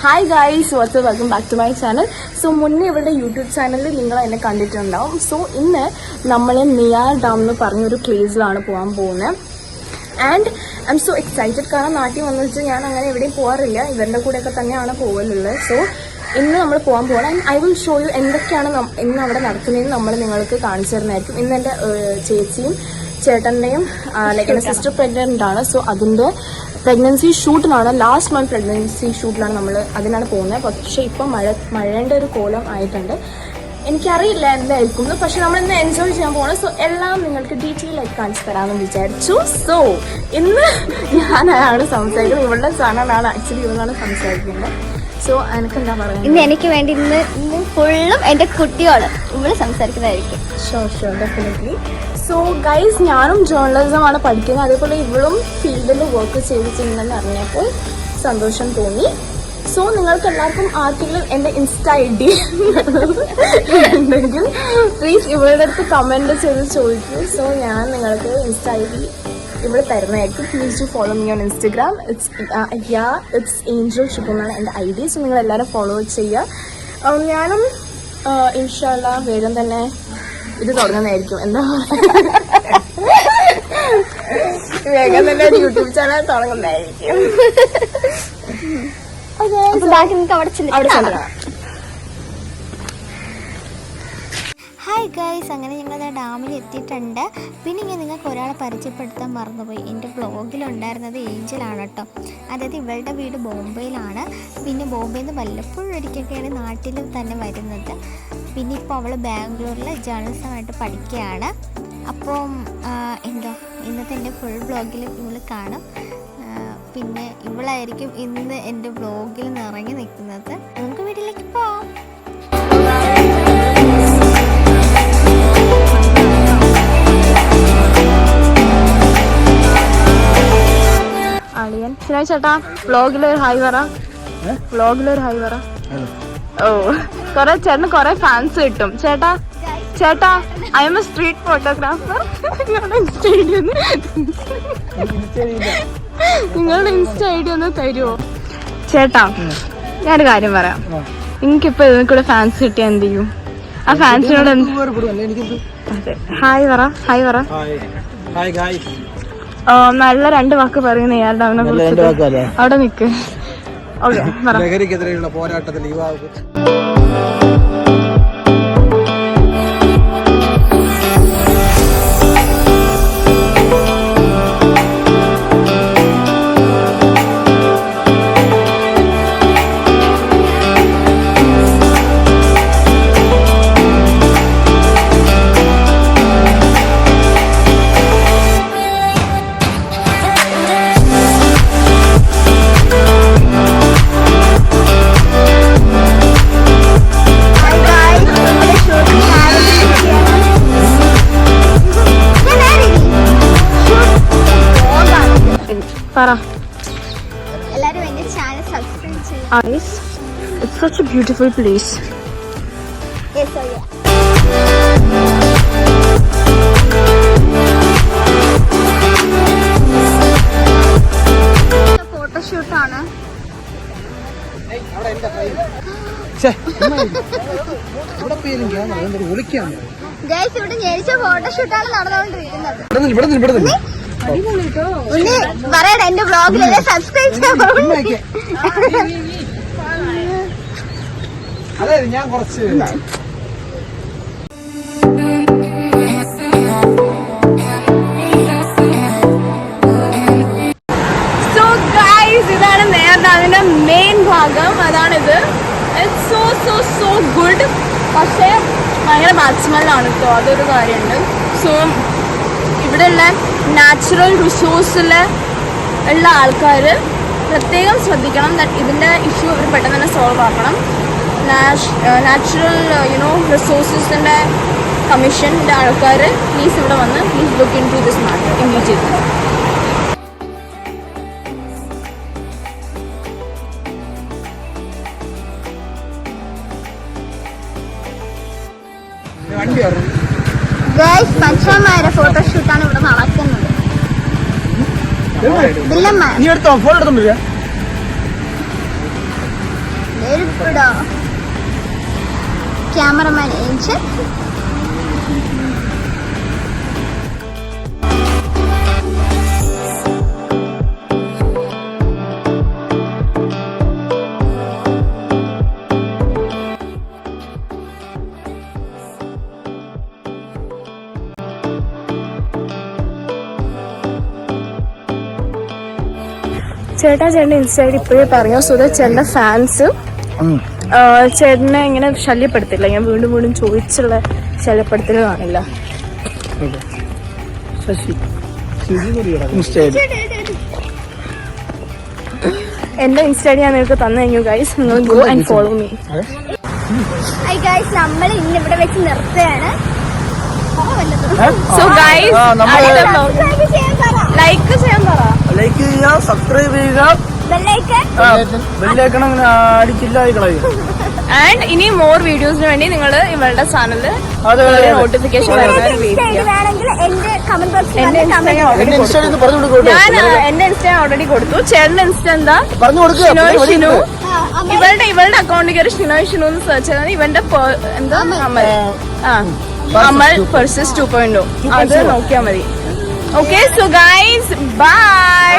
Hi guys, what's up, welcome back to my channel. So മുന്നേ ഇവരുടെ YouTube ചാനലിൽ നിങ്ങൾ എന്നെ കണ്ടിട്ടുണ്ടാവും. സോ ഇന്ന് നമ്മൾ നെയ്യാർ ഡാം എന്ന് പറഞ്ഞൊരു പ്ലേസിലാണ് പോകാൻ പോകുന്നത്. And I M so excited. കാരണം നാട്ടിൽ വന്നു വെച്ചാൽ ഞാൻ അങ്ങനെ എവിടെയും പോകാറില്ല, ഇവരുടെ കൂടെയൊക്കെ തന്നെയാണ് പോകലുള്ളത്. സോ ഇന്ന് നമ്മൾ പോകാൻ പോകണം. And I will show you എന്തൊക്കെയാണ് ഇന്ന് അവിടെ നടക്കുന്നതെന്ന് നമ്മൾ നിങ്ങൾക്ക് കാണിച്ചു തരുന്നതായിരിക്കും. ഇന്ന് എൻ്റെ ചേച്ചിയും ചേട്ടൻ്റെയും ലൈക്ക് എൻ്റെ സിസ്റ്റർ പ്രഗ്നൻ്റ് ആണ്. സോ അതിൻ്റെ പ്രഗ്നൻസി ഷൂട്ടിനാണ്, ലാസ്റ്റ് മന്ത് പ്രഗ്നൻസി ഷൂട്ടിലാണ് നമ്മൾ അതിനാണ് പോകുന്നത്. പക്ഷേ ഇപ്പം മഴേൻ്റെ ഒരു കോലം ആയിട്ടുണ്ട്. എനിക്കറിയില്ല എന്തായിരിക്കും, പക്ഷെ നമ്മളിന്ന് എൻജോയ് ചെയ്യാൻ പോകണം. സോ എല്ലാം നിങ്ങൾക്ക് ഡീറ്റെയിൽ ആയിട്ട് കാണിച്ചു തരാമെന്ന് വിചാരിച്ചു. സോ ഇന്ന് ഞാനാണ് സംസാരിക്കുന്നത്, ഇവളുടെ സാധനമാണ് ആക്ച്വലി ഇവളാണ് സംസാരിക്കുന്നത്. സോ എനിക്ക് എന്താ പറയുക, ഇന്ന് എനിക്ക് വേണ്ടി ഇന്ന് ഫുള്ളും എൻ്റെ കുട്ടിയോട് ഇവള് സംസാരിക്കുന്നതായിരിക്കും. Sure definitely. സോ ഗൈസ്, ഞാനും ജേർണലിസമാണ് പഠിക്കുന്നത്, അതേപോലെ ഇവളും ഫീൽഡിൽ വർക്ക് ചെയ്തിട്ടുണ്ടെന്ന് അറിഞ്ഞപ്പോൾ സന്തോഷം തോന്നി. സോ നിങ്ങൾക്ക് എല്ലാവർക്കും ആർക്കെങ്കിലും എൻ്റെ ഇൻസ്റ്റ ID ഉണ്ടെങ്കിൽ പ്ലീസ് ഇവളുടെ അടുത്ത് കമൻറ്റ് ചെയ്ത് ചോദിക്കൂ. സോ ഞാൻ നിങ്ങൾക്ക് ഇൻസ്റ്റ ID ഇവിടെ തരുന്നതായിരിക്കും. Please to follow me on Instagram. It's angel ഷിപ്പെന്നാണ് എൻ്റെ ID. സോ നിങ്ങളെല്ലാവരും ഫോളോ ചെയ്യുക. ഞാനും ഇൻഷാ അല്ലാ വേഗം തന്നെ ഇത് തുടങ്ങുന്നതായിരിക്കും. എന്താ വേഗം തന്നെ ഒരു യൂട്യൂബ് ചാനൽ തുടങ്ങുന്നതായിരിക്കും. ഹായ് ഗൈസ്, അങ്ങനെ ഞങ്ങൾ ഡാമിൽ എത്തിയിട്ടുണ്ട്. പിന്നെ ഞാൻ നിങ്ങൾക്ക് ഒരാളെ പരിചയപ്പെടുത്താൻ മറന്നുപോയി. എൻ്റെ ബ്ലോഗിലുണ്ടായിരുന്നത് ഏഞ്ചലാണ് കേട്ടോ. അതായത് ഇവളുടെ വീട് ബോംബെയിലാണ്. പിന്നെ ബോംബെയിൽ നിന്ന് വല്ലപ്പോഴും ഒരിക്കലൊക്കെയാണ് നാട്ടിൽ തന്നെ വരുന്നത്. പിന്നെ ഇപ്പോൾ അവൾ ബാംഗ്ലൂരിൽ ജേർണലിസമായിട്ട് പഠിക്കുകയാണ്. അപ്പം ഇന്നത്തെ എൻ്റെ ഫുൾ ബ്ലോഗിൽ ഇവൾ കാണും. പിന്നെ ഇവളായിരിക്കും ഇന്ന് എൻ്റെ ബ്ലോഗിൽ നിറങ്ങി നിൽക്കുന്നത്. നമുക്ക് വീട്ടിലേക്ക് പോവാം. അളിയൻ ശരി ചേട്ടാ, വ്ളോഗിലൊരു ഹായ് പറ. ഓ, ചേട്ടന് കൊറേ ഫാൻസ് കിട്ടും. ചേട്ടാ I M A street photographer. നിങ്ങളുടെ ഇൻസ്റ്റ ID ഒന്ന് തരുമോ ചേട്ടാ? ഞാനൊരു കാര്യം പറയാം. എനിക്കിപ്പോ ഇതിൽ കൂടെ ഫാൻസ് കിട്ടിയാ എന്ത് ചെയ്യും? ആ ഫാൻസിനോട് ഹായ് പറ. നല്ല 2 വാക്ക് പറയുന്ന ഇയാളുടെ അവനെ കുറിച്ച്. അവിടെ നിക്ക്. ലഹരിക്കെതിരെയുള്ള പോരാട്ടത്തിൽ യുവാവ് എല്ലാവരും എൻ്റെ ചാനൽ സബ്സ്ക്രൈബ് ചെയ്യും. It's such a beautiful place. Yes, oh yeah. ഫോട്ടോഷൂട്ടാണ്. ഗൈസ്, ഇവിടെ ജയിച്ച ഫോട്ടോഷൂട്ടാണ് നടന്നുകൊണ്ടിരിക്കുന്നത്. പറയട്ടെ, എന്റെ ബ്ലോഗിലെ സബ്സ്ക്രൈബ് ചെയ്യാൻ. അതെ, ഞാൻ കുറച്ച് ഇതാണ് നേരത്തെ അതിന്റെ മെയിൻ ഭാഗം. അതാണിത്. It's so good. പക്ഷേ ഭയങ്കര ബാറ്റ്സ്മെല്ലാണ് കേട്ടോ, അതൊരു കാര്യമുണ്ട്. സോ ഇവിടെയുള്ള നാച്ചുറൽ റിസോഴ്സിൽ ഉള്ള ആൾക്കാർ പ്രത്യേകം ശ്രദ്ധിക്കണം. ഇതിൻ്റെ ഇഷ്യൂ അവർ പെട്ടെന്ന് തന്നെ സോൾവ് ആക്കണം. നാച്ചുറൽ റിസോഴ്സസിൻ്റെ കമ്മീഷൻ്റെ ആൾക്കാർ പ്ലീസ് ഇവിടെ വന്ന് please look into this matter immediately. Guys, മനുഷ്യന്മാരെ ഫോട്ടോഷൂട്ടാണ് ഇവിടെ നടക്കുന്നത്. ഇപ്പടോ ക്യാമറമാൻ ഏഞ്ചൽ. ചേട്ടൻ്റെ ഇൻസ്റ്റയിൽ ഇപ്പോഴേ പറഞ്ഞു. സോ ചേട്ടൻ്റെ ഫാൻസ് ചേട്ടനെ ഇങ്ങനെ ശല്യപ്പെടുത്തില്ല. ഞാൻ വീണ്ടും വീണ്ടും ചോദിച്ചുള്ള ശല്യപ്പെടുത്തൽ കാണില്ല. എന്റെ ഇൻസ്റ്റ ഞാൻ നിങ്ങൾക്ക് തന്നു കഴിഞ്ഞു ഗൈസ്. നിങ്ങൾ go and follow me. High guys, നമ്മൾ ഇന്ന് ഇവിടെ വെച്ച് നിർത്തുകയാണ്. സോ ഗൈസ് ലൈക്ക് ചെയ്യാൻ പറ. ലൈക്ക് ചെയ്യുക, സബ്സ്ക്രൈബ് ചെയ്യുക, ബെല്ലൈക്കൺ അങ്ങനെ അടിച്ചില്ലായിരിക്കണം. ആൻഡ് ഇനി മോർ വീഡിയോസിന് വേണ്ടി നിങ്ങൾ ഇവളുടെ ചാനലില് നോട്ടിഫിക്കേഷൻ വരുന്നവരെ വെയിറ്റ് ചെയ്യാം. ഞാൻ എന്റെ ഇൻസ്റ്റ ഓൾറെഡി കൊടുത്തു. ചേട്ടന്റെ ഇൻസ്റ്റ എന്താ? ഷിനോയ് ഷിനു. ഇവളുടെ അക്കൗണ്ടിൽ കയറി ഷിനോയ് ഷിനു എന്ന് സെർച്ച് ചെയ്താൽ ഇവന്റെ എന്താ അമൽ അമൽ പെർസസ് 2.0 അത് നോക്കിയാൽ മതി. Okay, so guys bye.